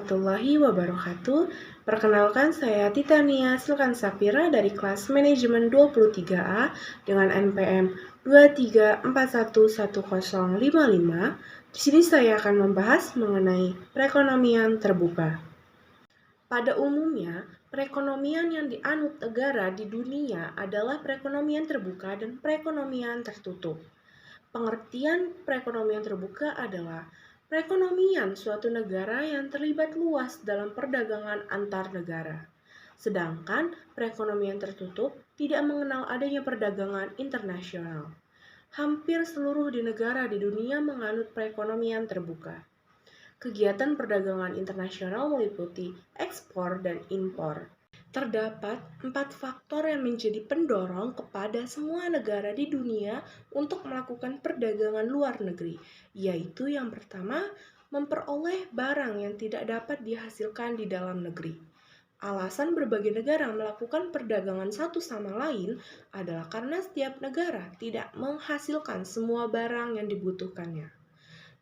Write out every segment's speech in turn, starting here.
warahmatullahi wabarakatuh. Perkenalkan, saya Titania Sulkan Sapira dari kelas Manajemen 23A dengan NPM 234110055. Di sini saya akan membahas mengenai perekonomian terbuka. Pada umumnya, perekonomian yang dianut negara di dunia adalah perekonomian terbuka dan perekonomian tertutup. Pengertian perekonomian terbuka adalah perekonomian suatu negara yang terlibat luas dalam perdagangan antar negara. Sedangkan perekonomian tertutup tidak mengenal adanya perdagangan internasional. Hampir seluruh negara di dunia menganut perekonomian terbuka. Kegiatan perdagangan internasional meliputi ekspor dan impor. Terdapat 4 faktor yang menjadi pendorong kepada semua negara di dunia untuk melakukan perdagangan luar negeri, yaitu yang pertama, memperoleh barang yang tidak dapat dihasilkan di dalam negeri. Alasan berbagai negara melakukan perdagangan satu sama lain adalah karena setiap negara tidak menghasilkan semua barang yang dibutuhkannya.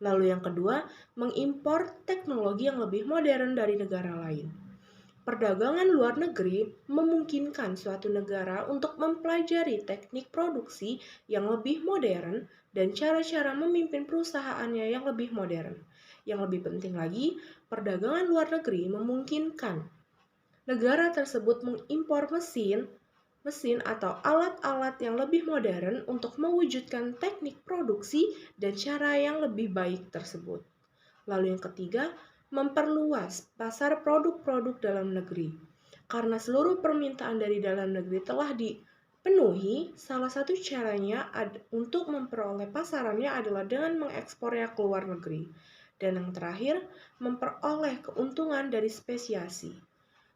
Lalu yang kedua, mengimpor teknologi yang lebih modern dari negara lain. Perdagangan luar negeri memungkinkan suatu negara untuk mempelajari teknik produksi yang lebih modern dan cara-cara memimpin perusahaannya yang lebih modern. Yang lebih penting lagi, perdagangan luar negeri memungkinkan negara tersebut mengimpor mesin atau alat-alat yang lebih modern untuk mewujudkan teknik produksi dan cara yang lebih baik tersebut. Lalu yang ketiga, memperluas pasar produk-produk dalam negeri. Karena seluruh permintaan dari dalam negeri telah dipenuhi, salah satu caranya untuk memperoleh pasarannya adalah dengan mengekspornya ke luar negeri. Dan yang terakhir, memperoleh keuntungan dari spesiasi.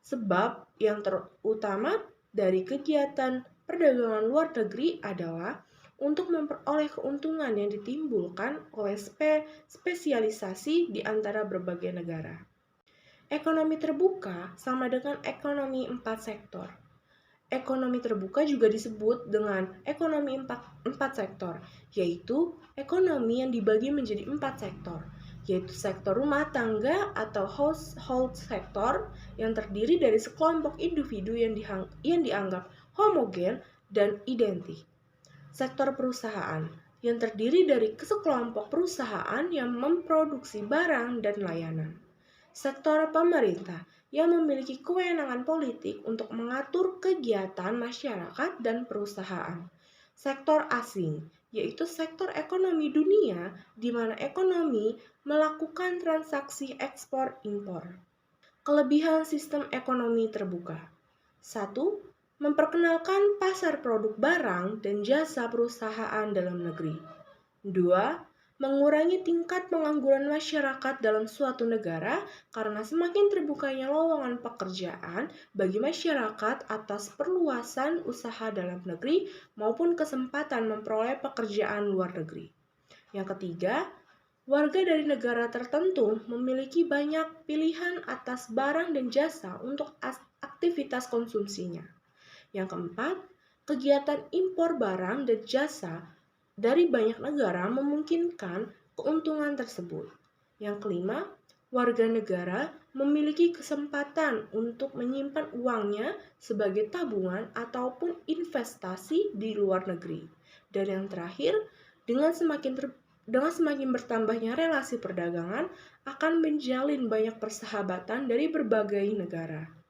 Sebab yang terutama dari kegiatan perdagangan luar negeri adalah untuk memperoleh keuntungan yang ditimbulkan oleh spesialisasi di antara berbagai negara. Ekonomi terbuka sama dengan ekonomi 4 sektor. Ekonomi terbuka juga disebut dengan ekonomi 4 sektor, yaitu ekonomi yang dibagi menjadi 4 sektor, yaitu sektor rumah tangga atau household sector yang terdiri dari sekelompok individu yang dianggap homogen dan identik. Sektor perusahaan yang terdiri dari sekelompok perusahaan yang memproduksi barang dan layanan. Sektor pemerintah yang memiliki kewenangan politik untuk mengatur kegiatan masyarakat dan perusahaan. Sektor asing, yaitu sektor ekonomi dunia di mana ekonomi melakukan transaksi ekspor-impor. Kelebihan sistem ekonomi terbuka. 1. Memperkenalkan pasar produk barang dan jasa perusahaan dalam negeri. 2. Mengurangi tingkat pengangguran masyarakat dalam suatu negara karena semakin terbukanya lowongan pekerjaan bagi masyarakat atas perluasan usaha dalam negeri maupun kesempatan memperoleh pekerjaan luar negeri. Yang ketiga, warga dari negara tertentu memiliki banyak pilihan atas barang dan jasa untuk aktivitas konsumsinya. Yang keempat, kegiatan impor barang dan jasa dari banyak negara memungkinkan keuntungan tersebut. Yang kelima, warga negara memiliki kesempatan untuk menyimpan uangnya sebagai tabungan ataupun investasi di luar negeri. Dan yang terakhir, dengan semakin bertambahnya relasi perdagangan akan menjalin banyak persahabatan dari berbagai negara.